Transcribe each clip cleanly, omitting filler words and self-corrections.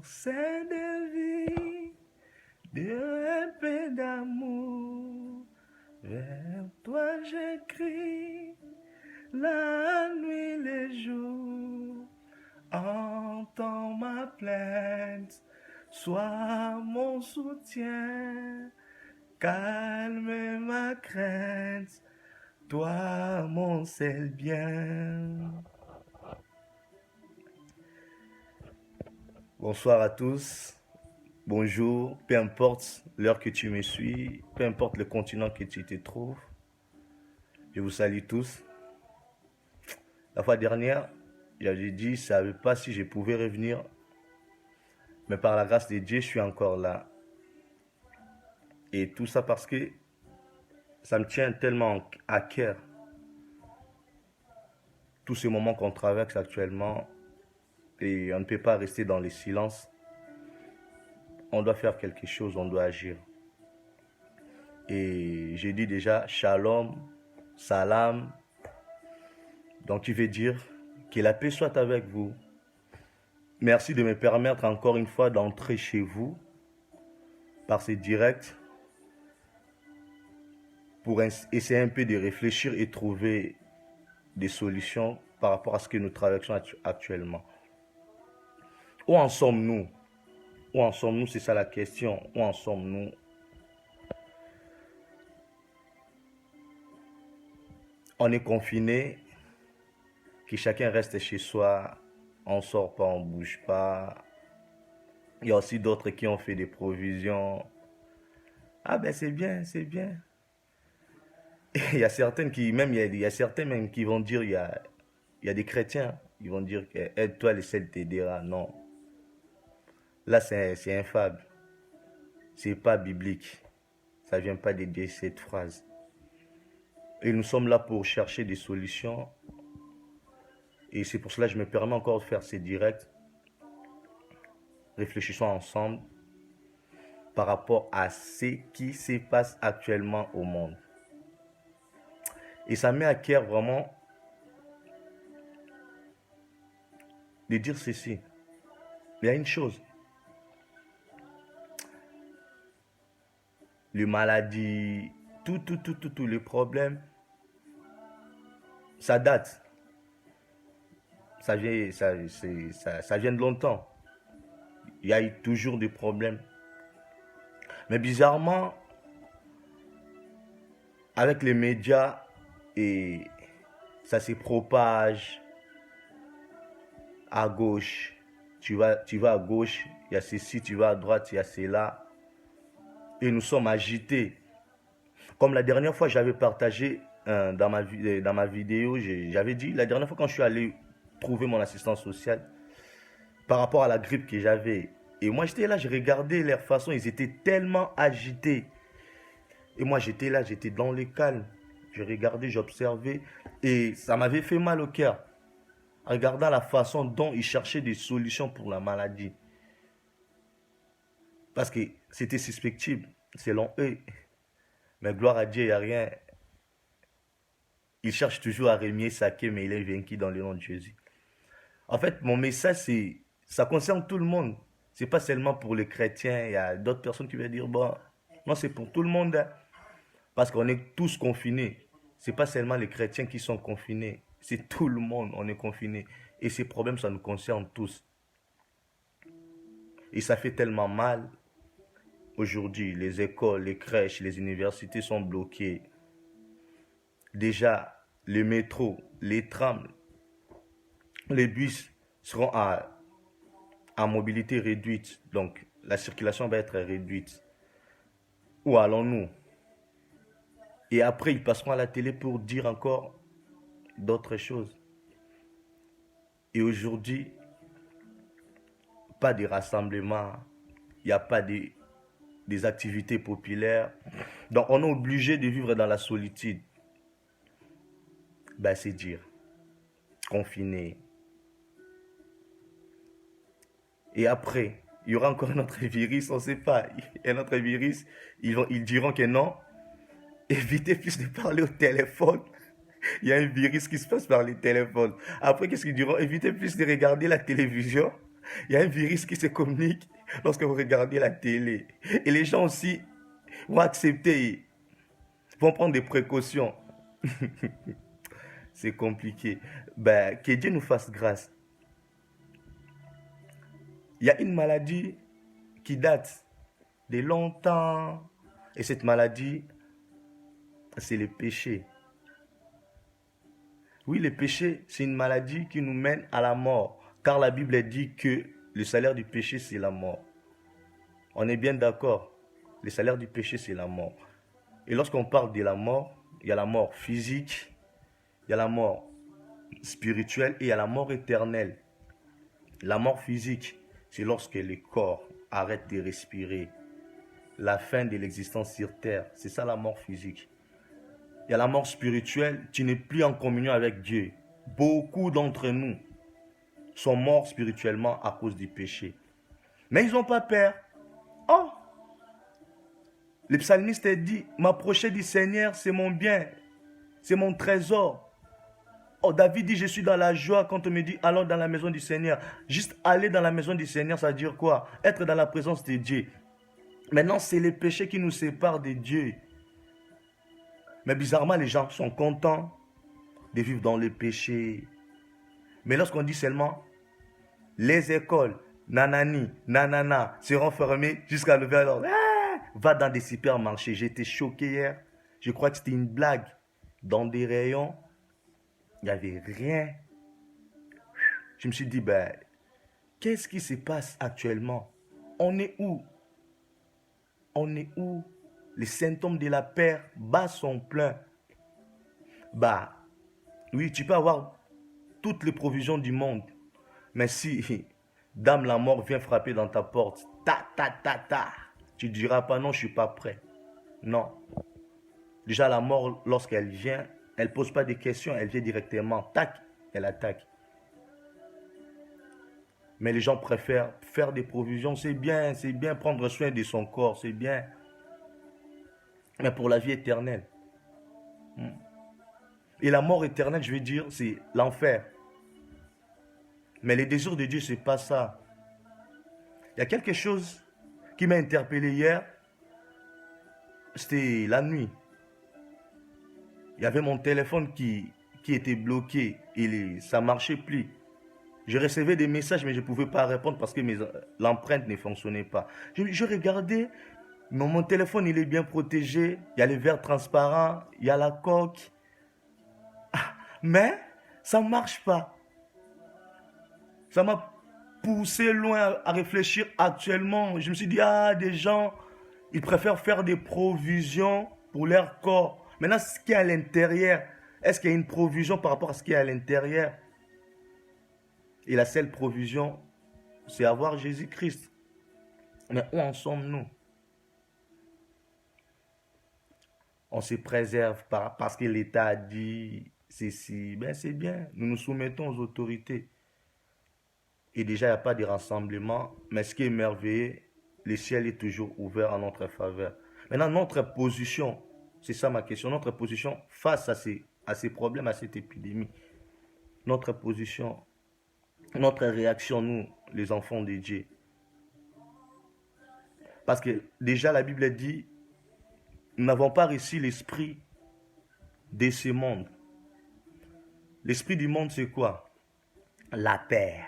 c'est de vie, de un peu d'amour. Vers toi j'écris, la nuit, les jours. Entends ma plainte, sois mon soutien, calme ma crainte, toi mon seul bien. Bonsoir à tous, bonjour, peu importe l'heure que tu me suis, peu importe le continent que tu te trouves, je vous salue tous. La fois dernière, j'avais dit, je ne savais pas si je pouvais revenir, mais par la grâce de Dieu, je suis encore là. Et tout ça parce que ça me tient tellement à cœur. Tous ces moments qu'on traverse actuellement, et on ne peut pas rester dans le silence. On doit faire quelque chose, on doit agir. Et j'ai dit déjà shalom, salam, donc qui veut dire que la paix soit avec vous. Merci de me permettre encore une fois d'entrer chez vous par ce direct pour essayer un peu de réfléchir et trouver des solutions par rapport à ce que nous traversons actuellement. Où en sommes-nous? Où en sommes-nous? C'est ça la question. Où en sommes-nous? On est confiné, que chacun reste chez soi, on ne sort pas, on ne bouge pas. Il y a aussi d'autres qui ont fait des provisions. Ah ben c'est bien, c'est bien. Il y a certaines qui, même, il y a certains même qui vont dire, il y a des chrétiens, ils vont dire que aide-toi, le ciel t'aidera. Non. Là, c'est infâme. C'est pas biblique. Ça vient pas de Dieu, cette phrase. Et nous sommes là pour chercher des solutions. Et c'est pour cela que je me permets encore de faire ces directs. Réfléchissons ensemble par rapport à ce qui se passe actuellement au monde. Et ça met à cœur vraiment de dire ceci. Il y a une chose. Les maladies, tous les problèmes, ça date. Ça vient de longtemps. Il y a eu toujours des problèmes. Mais bizarrement, avec les médias, et ça se propage à gauche. Tu vas à gauche, il y a ceci, tu vas à droite, il y a cela. Et nous sommes agités. Comme la dernière fois, j'avais partagé dans ma vidéo, j'avais dit, la dernière fois quand je suis allé trouver mon assistant social, par rapport à la grippe que j'avais. Et moi, j'étais là, je regardais leur façon, ils étaient tellement agités. Et moi, j'étais là, j'étais dans le calme. Je regardais, j'observais, et ça m'avait fait mal au cœur. En regardant la façon dont ils cherchaient des solutions pour la maladie. Parce que c'était suspectible, selon eux. Mais gloire à Dieu, il n'y a rien. Ils cherchent toujours à remuer Saké, mais il est vaincu dans le nom de Jésus. En fait, mon message, ça concerne tout le monde. Ce n'est pas seulement pour les chrétiens. Il y a d'autres personnes qui vont dire, bon, non, c'est pour tout le monde. Hein. Parce qu'on est tous confinés. Ce n'est pas seulement les chrétiens qui sont confinés. C'est tout le monde, on est confinés. Et ces problèmes, ça nous concerne tous. Et ça fait tellement mal. Aujourd'hui, les écoles, les crèches, les universités sont bloquées. Déjà, les métros, les trams, les bus seront à mobilité réduite. Donc, la circulation va être réduite. Où allons-nous? Et après, ils passeront à la télé pour dire encore d'autres choses. Et aujourd'hui, pas de rassemblements, il n'y a pas des activités populaires. Donc, on est obligé de vivre dans la solitude. Ben, c'est dire, confiné. Et après, il y aura encore un autre virus, on ne sait pas. Un autre virus, ils diront que non. Évitez plus de parler au téléphone. Il y a un virus qui se passe par les téléphones. Après, qu'est-ce qu'ils diront? Évitez plus de regarder la télévision. Il y a un virus qui se communique lorsque vous regardez la télé. Et les gens aussi vont accepter, vont prendre des précautions. C'est compliqué. Ben, que Dieu nous fasse grâce. Il y a une maladie qui date de longtemps. Et cette maladie, c'est le péché. Oui, le péché, c'est une maladie qui nous mène à la mort. Car la Bible dit que le salaire du péché, c'est la mort. On est bien d'accord. Le salaire du péché, c'est la mort. Et lorsqu'on parle de la mort, il y a la mort physique, il y a la mort spirituelle et il y a la mort éternelle. La mort physique, c'est lorsque le corps arrête de respirer. La fin de l'existence sur terre, c'est ça la mort physique. Il y a la mort spirituelle, tu n'es plus en communion avec Dieu. Beaucoup d'entre nous sont morts spirituellement à cause du péché. Mais ils n'ont pas peur. Oh! Le psalmiste dit, m'approcher du Seigneur, c'est mon bien, c'est mon trésor. Oh, David dit, je suis dans la joie quand on me dit, allons dans la maison du Seigneur. Juste aller dans la maison du Seigneur, ça veut dire quoi? Être dans la présence de Dieu. Maintenant, c'est le péché qui nous sépare de Dieu. Mais bizarrement, les gens sont contents de vivre dans le péché. Mais lorsqu'on dit seulement, les écoles, nanani, nanana, seront fermées jusqu'à nouvel ordre. Va dans des supermarchés. J'étais choqué hier. Je crois que c'était une blague. Dans des rayons, il n'y avait rien. Je me suis dit, ben, qu'est-ce qui se passe actuellement? On est où? On est où? Les symptômes de la peur bas sont pleins. Bah, oui, tu peux avoir toutes les provisions du monde. Mais si, dame la mort vient frapper dans ta porte, tu ne diras pas non, je ne suis pas prêt. Non. Déjà, la mort, lorsqu'elle vient, elle ne pose pas de questions, elle vient directement, tac, elle attaque. Mais les gens préfèrent faire des provisions, c'est bien prendre soin de son corps, c'est bien. Mais pour la vie éternelle. Et la mort éternelle, je veux dire, c'est l'enfer. Mais les désirs de Dieu, ce n'est pas ça. Il y a quelque chose qui m'a interpellé hier. C'était la nuit. Il y avait mon téléphone qui était bloqué et ça ne marchait plus. Je recevais des messages, mais je ne pouvais pas répondre parce que l'empreinte ne fonctionnait pas. Je regardais, mais mon téléphone, il est bien protégé. Il y a les verres transparents, il y a la coque. Mais ça ne marche pas. Ça m'a poussé loin à réfléchir actuellement. Je me suis dit, des gens, ils préfèrent faire des provisions pour leur corps. Maintenant, ce qui est à l'intérieur, est-ce qu'il y a une provision par rapport à ce qui est à l'intérieur? Et la seule provision, c'est avoir Jésus-Christ. Mais où en sommes-nous? On se préserve parce que l'État a dit ceci. Ben c'est bien, nous nous soumettons aux autorités. Et déjà, il n'y a pas de rassemblement. Mais ce qui est merveilleux, le ciel est toujours ouvert en notre faveur. Maintenant, notre position, c'est ça ma question, notre position face à ces problèmes, à cette épidémie. Notre position, notre réaction, nous, les enfants de Dieu. Parce que déjà, la Bible dit, nous n'avons pas reçu l'esprit de ce monde. L'esprit du monde, c'est quoi? La peur.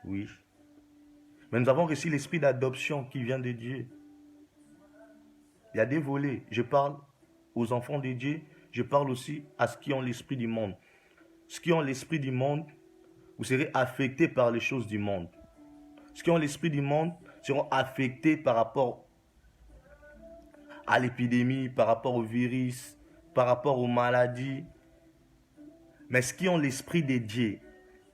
Oui. Mais nous avons reçu l'esprit d'adoption qui vient de Dieu. Il y a des volets. Je parle aux enfants de Dieu. Je parle aussi à ceux qui ont l'esprit du monde. Ceux qui ont l'esprit du monde, vous serez affectés par les choses du monde. Ceux qui ont l'esprit du monde seront affectés par rapport à l'épidémie, par rapport au virus, par rapport aux maladies. Mais ceux qui ont l'esprit de Dieu,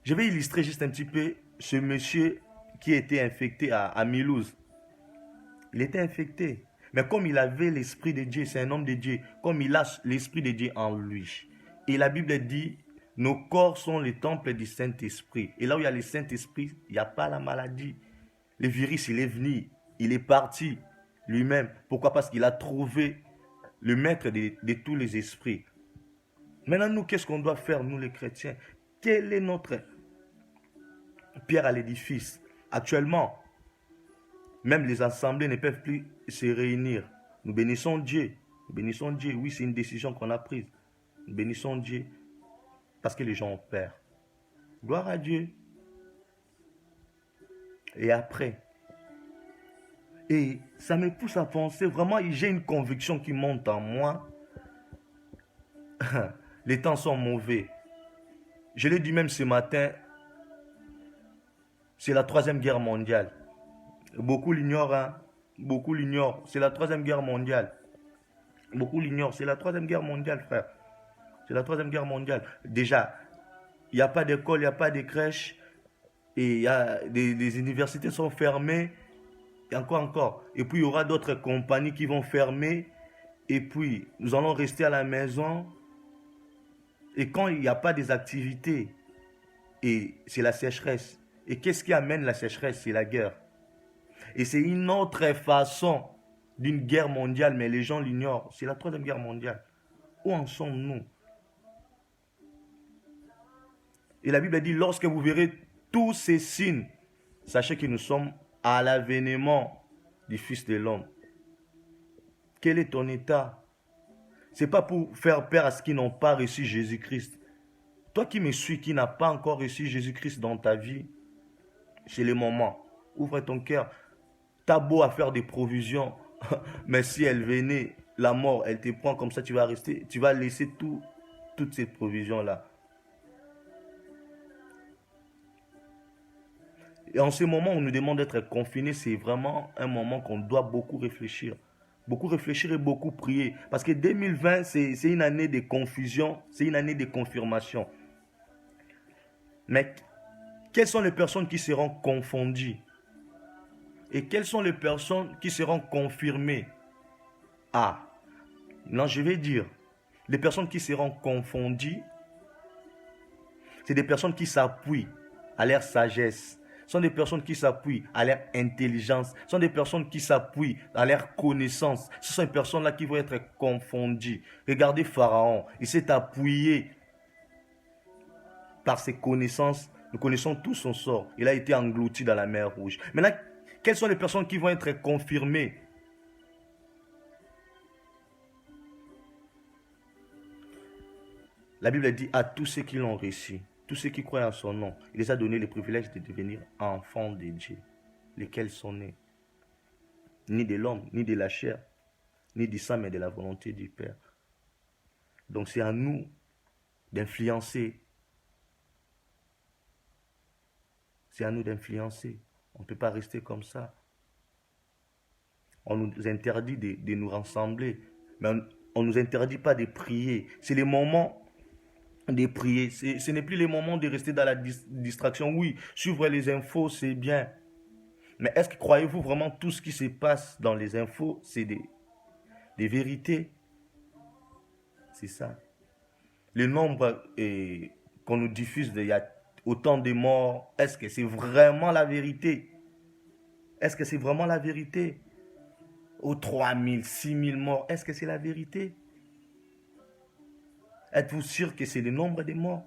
je vais illustrer juste un petit peu ce monsieur qui était infecté à Mulhouse. Il était infecté. Mais comme il avait l'esprit de Dieu, c'est un homme de Dieu, comme il a l'esprit de Dieu en lui. Et la Bible dit, nos corps sont les temples du Saint-Esprit. Et là où il y a le Saint-Esprit, il n'y a pas la maladie. Le virus, il est venu, il est parti lui-même. Pourquoi? Parce qu'il a trouvé le maître de tous les esprits. Maintenant, nous, qu'est-ce qu'on doit faire, nous les chrétiens? Quelle est notre pierre à l'édifice. Actuellement, même les assemblées ne peuvent plus se réunir. Nous bénissons Dieu. Nous bénissons Dieu. Oui, c'est une décision qu'on a prise. Nous bénissons Dieu parce que les gens ont peur. Gloire à Dieu. Et après, et ça me pousse à penser, vraiment, j'ai une conviction qui monte en moi. Les temps sont mauvais. Je l'ai dit même ce matin, c'est la 3e guerre mondiale. Beaucoup l'ignorent, hein? Beaucoup l'ignorent. C'est la 3e guerre mondiale. Beaucoup l'ignorent. C'est la 3e guerre mondiale, frère. C'est la 3e guerre mondiale. Déjà, il n'y a pas d'école, il n'y a pas de crèche. Et y a des universités sont fermées. Et encore. Et puis, il y aura d'autres compagnies qui vont fermer. Et puis, nous allons rester à la maison. Et quand il n'y a pas des activités, et c'est la sécheresse. Et qu'est-ce qui amène la sécheresse? C'est la guerre. Et c'est une autre façon d'une guerre mondiale, mais les gens l'ignorent. C'est la 3e guerre mondiale. Où en sommes-nous? Et la Bible dit, lorsque vous verrez tous ces signes, sachez que nous sommes à l'avènement du Fils de l'homme. Quel est ton état? Ce n'est pas pour faire peur à ceux qui n'ont pas reçu Jésus-Christ. Toi qui me suis, qui n'as pas encore reçu Jésus-Christ dans ta vie, c'est le moment. Ouvre ton cœur. T'as beau à faire des provisions, mais si elle venait, la mort, elle te prend comme ça, tu vas rester, tu vas laisser toutes ces provisions-là. Et en ce moment où on nous demande d'être confinés, c'est vraiment un moment qu'on doit beaucoup réfléchir. Beaucoup réfléchir et beaucoup prier. Parce que 2020, c'est une année de confusion, c'est une année de confirmation. Mais quelles sont les personnes qui seront confondues? Et quelles sont les personnes qui seront confirmées? Ah, non, je vais dire, les personnes qui seront confondues, c'est des personnes qui s'appuient à leur sagesse. Ce sont des personnes qui s'appuient à leur intelligence. Ce sont des personnes qui s'appuient à leur connaissance. Ce sont des personnes-là qui vont être confondues. Regardez Pharaon, il s'est appuyé par ses connaissances. Nous connaissons tout son sort. Il a été englouti dans la mer Rouge. Maintenant, quelles sont les personnes qui vont être confirmées? La Bible dit à tous ceux qui l'ont reçu, tous ceux qui croient en son nom, il les a donné le privilège de devenir enfants de Dieu, lesquels sont nés, ni de l'homme, ni de la chair, ni du sang, mais de la volonté du Père. Donc c'est à nous d'influencer. C'est à nous d'influencer. On ne peut pas rester comme ça. On nous interdit de nous rassembler, mais on ne nous interdit pas de prier. C'est le moment de prier. Ce n'est plus le moment de rester dans la distraction. Oui, suivre les infos, c'est bien. Mais est-ce que croyez-vous vraiment tout ce qui se passe dans les infos, c'est des vérités? C'est ça. Le nombre qu'on nous diffuse, il y a autant de morts. Est-ce que c'est vraiment la vérité? Est-ce que c'est vraiment la vérité? Aux 3000, 6000 morts, est-ce que c'est la vérité? Êtes-vous sûr que c'est le nombre des morts?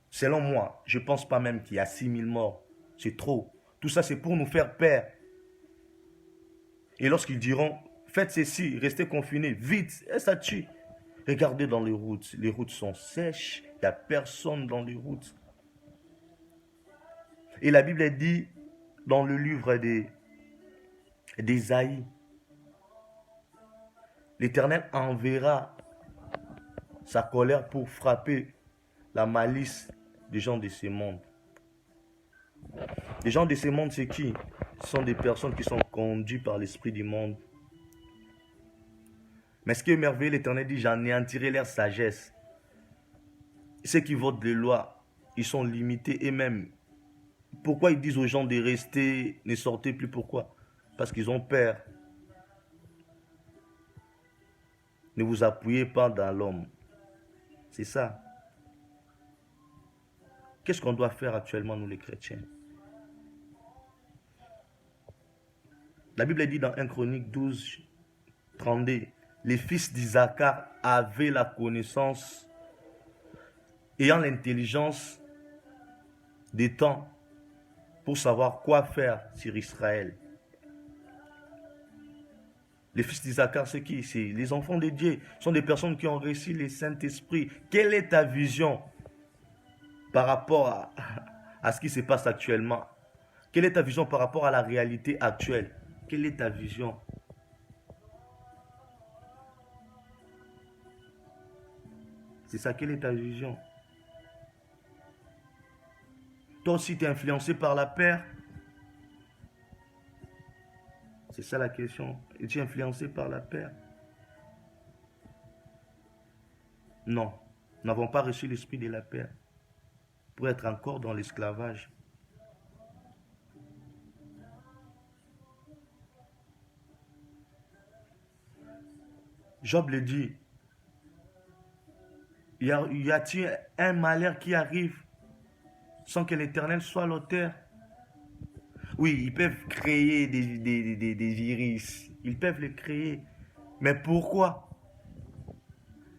Selon moi, je ne pense pas même qu'il y a 6000 morts. C'est trop. Tout ça, c'est pour nous faire peur. Et lorsqu'ils diront, faites ceci, restez confinés, vite, et ça tue. Regardez dans les routes sont sèches, il n'y a personne dans les routes. Et la Bible dit, dans le livre d'Ésaïe, l'Éternel enverra sa colère pour frapper la malice des gens de ce monde. Les gens de ce monde, c'est qui? Ce sont des personnes qui sont conduites par l'esprit du monde. Mais ce qui est merveilleux, l'Éternel dit, j'anéantirai leur sagesse. Ceux qui votent les lois, ils sont limités et même. Pourquoi ils disent aux gens de rester, ne sortez plus? Pourquoi? Parce qu'ils ont peur. Ne vous appuyez pas dans l'homme. C'est ça. Qu'est-ce qu'on doit faire actuellement, nous les chrétiens? La Bible dit dans 1 Chronique 12, 32, les fils d'Isaacar avaient la connaissance, ayant l'intelligence des temps pour savoir quoi faire sur Israël. Les fils d'Isaacar, c'est qui? C'est les enfants de Dieu. Ce sont des personnes qui ont reçu le Saint-Esprit. Quelle est ta vision par rapport à ce qui se passe actuellement? Quelle est ta vision par rapport à la réalité actuelle? Quelle est ta vision? C'est ça, quelle est ta vision? Toi aussi, tu es influencé par la peur? C'est ça la question. Es-tu influencé par la peur? Non. Nous n'avons pas reçu l'esprit de la peur pour être encore dans l'esclavage. Job le dit. Y a-t-il un malheur qui arrive sans que l'Éternel soit l'auteur? Oui, ils peuvent créer des virus. Ils peuvent les créer. Mais pourquoi?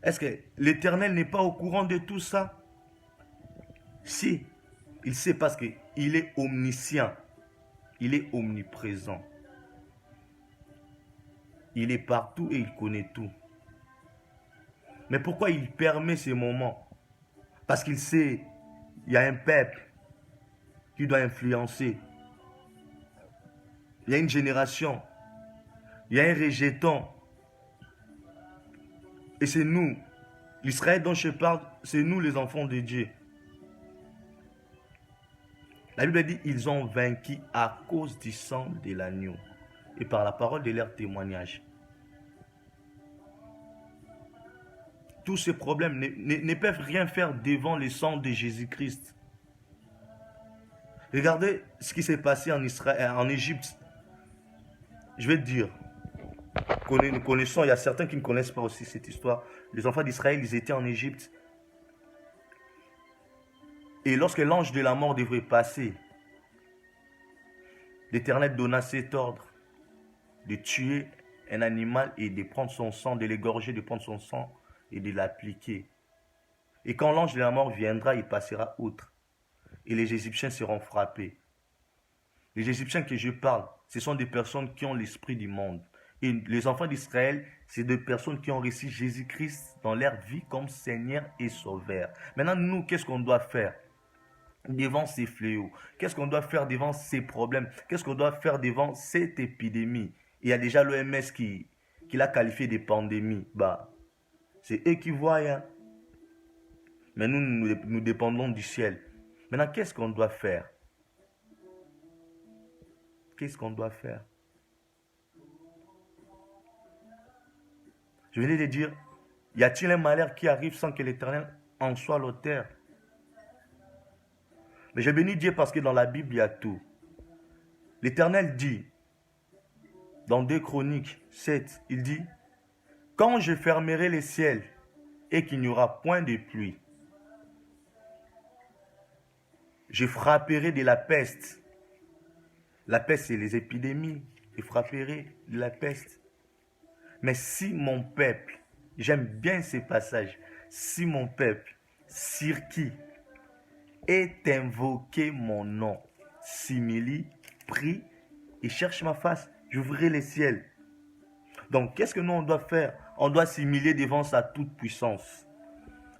Est-ce que l'Éternel n'est pas au courant de tout ça? Si, il sait parce qu'il est omniscient. Il est omniprésent. Il est partout et il connaît tout. Mais pourquoi il permet ces moments? Parce qu'il sait, il y a un peuple qui doit influencer. Il y a une génération. Il y a un rejeton. Et c'est nous, l'Israël dont je parle, c'est nous les enfants de Dieu. La Bible dit, ils ont vaincu à cause du sang de l'agneau et par la parole de leur témoignage. Tous ces problèmes ne peuvent rien faire devant le sang de Jésus-Christ. Regardez ce qui s'est passé en Israël, en Égypte. Je vais te dire, nous connaissons, il y a certains qui ne connaissent pas aussi cette histoire. Les enfants d'Israël, ils étaient en Égypte. Et lorsque l'ange de la mort devrait passer, l'Éternel donna cet ordre de tuer un animal et de prendre son sang, de l'égorger, de prendre son sang et de l'appliquer. Et quand l'ange de la mort viendra, il passera outre. Et les Égyptiens seront frappés. Les Égyptiens que je parle, ce sont des personnes qui ont l'esprit du monde. Et les enfants d'Israël, c'est des personnes qui ont reçu Jésus-Christ dans leur vie comme Seigneur et Sauveur. Maintenant, nous, qu'est-ce qu'on doit faire devant ces fléaux? Qu'est-ce qu'on doit faire devant ces problèmes? Qu'est-ce qu'on doit faire devant cette épidémie? Il y a déjà l'OMS qui l'a qualifié de pandémie. C'est eux qui voient. Hein. Mais nous dépendons du ciel. Maintenant, qu'est-ce qu'on doit faire? Qu'est-ce qu'on doit faire? Je venais de dire, y a-t-il un malheur qui arrive sans que l'Éternel en soit l'auteur? Mais je bénis Dieu parce que dans la Bible, il y a tout. L'Éternel dit, dans 2 Chroniques 7, il dit, « Quand je fermerai les ciels et qu'il n'y aura point de pluie, je frapperai de la peste. » La peste, c'est les épidémies. Je frapperai de la peste. Mais si mon peuple, j'aime bien ces passages, si mon peuple, sur qui est invoqué mon nom, s'humilie, prie et cherche ma face, j'ouvrirai les ciels. Donc, qu'est-ce que nous on doit faire? On doit s'humilier devant sa toute puissance.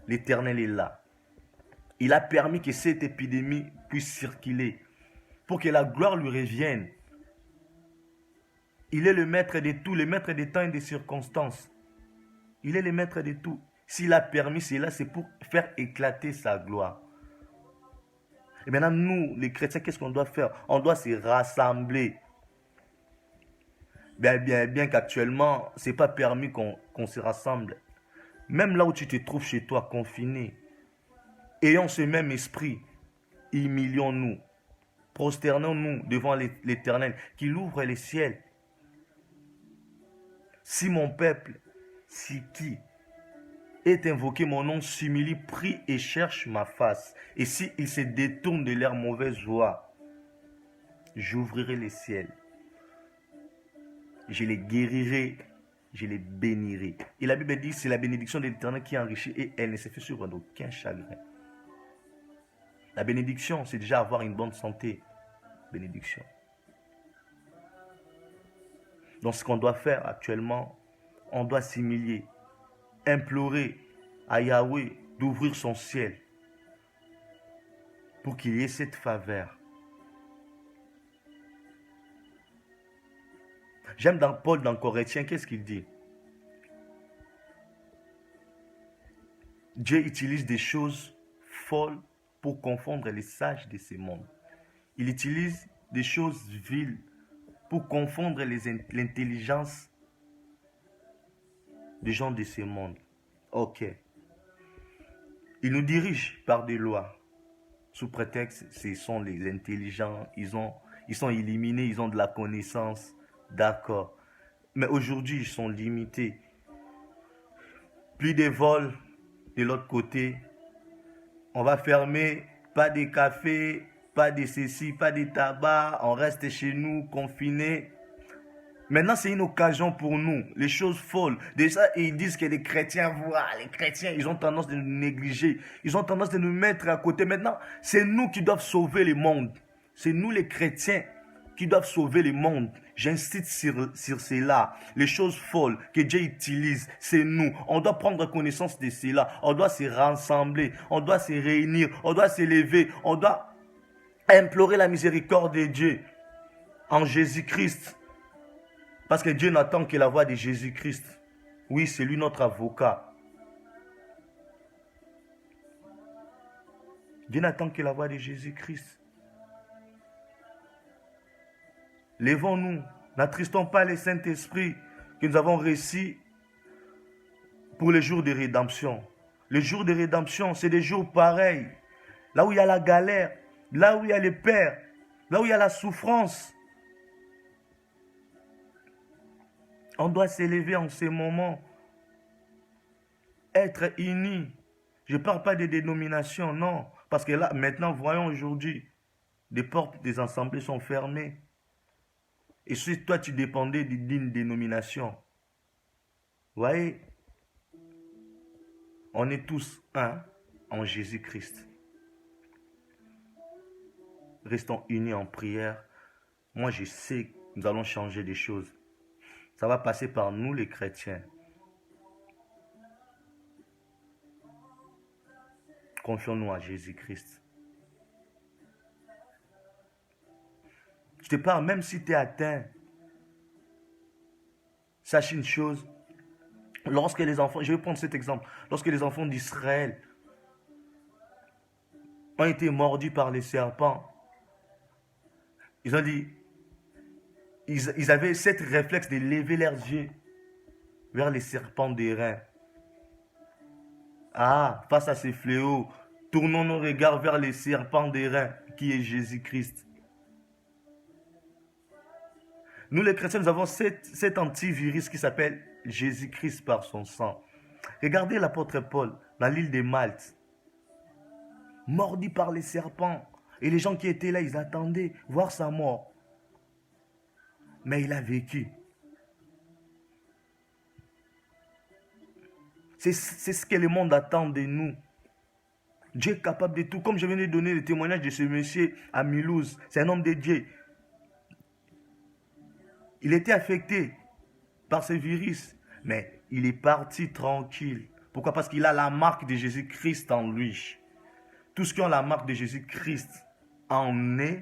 L'Éternel est là. Il a permis que cette épidémie puisse circuler pour que la gloire lui revienne. Il est le maître de tout, le maître des temps et des circonstances. Il est le maître de tout. S'il a permis cela, c'est pour faire éclater sa gloire. Et maintenant, nous, les chrétiens, qu'est-ce qu'on doit faire? On doit se rassembler. Bien qu'actuellement, ce n'est pas permis qu'on se rassemble. Même là où tu te trouves chez toi, confiné, ayons ce même esprit, humilions-nous, prosternons-nous devant l'Éternel, qu'il ouvre les ciels. Si mon peuple, si qui est invoqué mon nom, s'humilie, prie et cherche ma face, et s'ils se détournent de leur mauvaise voie, j'ouvrirai les ciels. Je les guérirai, je les bénirai. Et la Bible dit, c'est la bénédiction de l'Éternel qui enrichit et elle ne se fait sur aucun chagrin. La bénédiction, c'est déjà avoir une bonne santé. Bénédiction. Donc ce qu'on doit faire actuellement, on doit s'humilier, implorer à Yahweh d'ouvrir son ciel pour qu'il y ait cette faveur. J'aime dans Paul dans Corinthiens, qu'est-ce qu'il dit? Dieu utilise des choses folles pour confondre les sages de ce monde. Il utilise des choses viles pour confondre l'intelligence des gens de ce monde. Ok. Il nous dirige par des lois. Sous prétexte, ce sont les intelligents, ils sont éliminés, ils ont de la connaissance. D'accord. Mais aujourd'hui, ils sont limités. Plus de vols de l'autre côté. On va fermer, pas de café, pas de ceci, pas de tabac. On reste chez nous, confinés. Maintenant, c'est une occasion pour nous. Les choses folles. Déjà, ils disent que les chrétiens, voilà, les chrétiens, ils ont tendance de nous négliger. Ils ont tendance de nous mettre à côté. Maintenant, c'est nous qui doivent sauver le monde. C'est nous, les chrétiens, qui doivent sauver le monde. J'insiste sur cela. Les choses folles que Dieu utilise, c'est nous. On doit prendre connaissance de cela. On doit se rassembler. On doit se réunir. On doit s'élever. On doit implorer la miséricorde de Dieu en Jésus-Christ. Parce que Dieu n'attend que la voix de Jésus-Christ. Oui, c'est lui notre avocat. Dieu n'attend que la voix de Jésus-Christ. Lèvons-nous, n'attristons pas le Saint-Esprit que nous avons reçu pour les jours de rédemption. Les jours de rédemption, c'est des jours pareils. Là où il y a la galère, là où il y a les pères, là où il y a la souffrance. On doit s'élever en ces moments. Être unis. Je ne parle pas de dénomination, non. Parce que là, maintenant, voyons aujourd'hui, les portes des assemblées sont fermées. Et si toi, tu dépendais d'une dénomination, vous voyez, on est tous un en Jésus-Christ. Restons unis en prière. Moi, je sais que nous allons changer des choses. Ça va passer par nous, les chrétiens. Confions-nous à Jésus-Christ. Je te parle, même si tu es atteint, sache une chose. Lorsque les enfants, je vais prendre cet exemple, lorsque les enfants d'Israël ont été mordus par les serpents, ils ont dit, ils avaient cette réflexe de lever leurs yeux vers les serpents d'airain. Ah, face à ces fléaux, tournons nos regards vers les serpents d'airain, qui est Jésus-Christ. Nous les chrétiens, nous avons cet antivirus qui s'appelle Jésus-Christ par son sang. Regardez l'apôtre Paul dans l'île de Malte, mordu par les serpents. Et les gens qui étaient là, ils attendaient voir sa mort. Mais il a vécu. C'est ce que le monde attend de nous. Dieu est capable de tout. Comme je viens de donner le témoignage de ce monsieur à Mulhouse, c'est un homme de Dieu. Il était affecté par ce virus, mais il est parti tranquille. Pourquoi? Parce qu'il a la marque de Jésus-Christ en lui. Tous ceux qui ont la marque de Jésus-Christ en eux,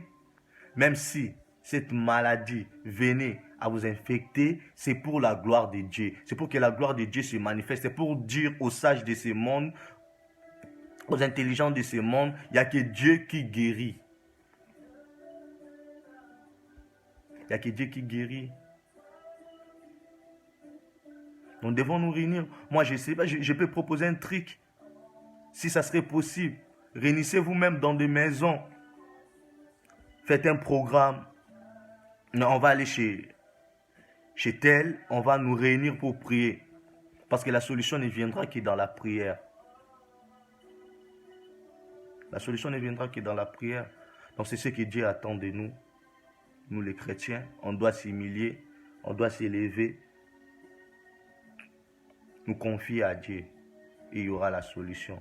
même si cette maladie venait à vous infecter, c'est pour la gloire de Dieu. C'est pour que la gloire de Dieu se manifeste. C'est pour dire aux sages de ce monde, aux intelligents de ce monde, il n'y a que Dieu qui guérit. Il n'y a que Dieu qui guérit. Nous devons nous réunir. Moi, je sais pas, je peux proposer un truc. Si ça serait possible, réunissez vous-même dans des maisons. Faites un programme. Non, on va aller chez tel, on va nous réunir pour prier. Parce que la solution ne viendra que dans la prière. La solution ne viendra que dans la prière. Donc c'est ce que Dieu attend de nous. Nous les chrétiens, on doit s'humilier, on doit s'élever, nous confier à Dieu et il y aura la solution.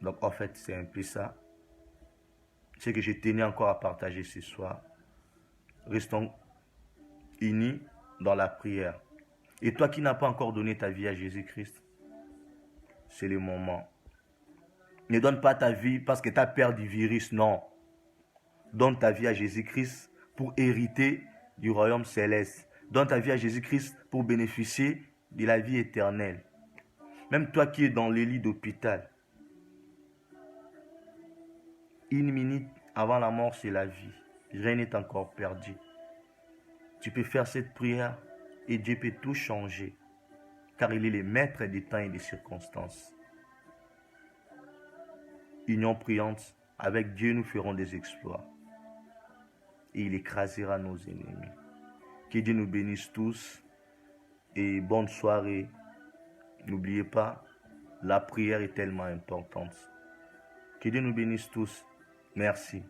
Donc en fait, c'est un peu ça. Ce que je tenais encore à partager ce soir. Restons unis dans la prière. Et toi qui n'as pas encore donné ta vie à Jésus-Christ, c'est le moment. Ne donne pas ta vie parce que tu as peur du virus, non. Donne ta vie à Jésus-Christ pour hériter du royaume céleste. Donne ta vie à Jésus-Christ pour bénéficier de la vie éternelle. Même toi qui es dans les lits d'hôpital, une minute avant la mort, c'est la vie. Rien n'est encore perdu. Tu peux faire cette prière et Dieu peut tout changer, car il est le maître des temps et des circonstances. Union priante, avec Dieu nous ferons des exploits. Et il écrasera nos ennemis. Que Dieu nous bénisse tous et bonne soirée. N'oubliez pas, la prière est tellement importante. Que Dieu nous bénisse tous. Merci.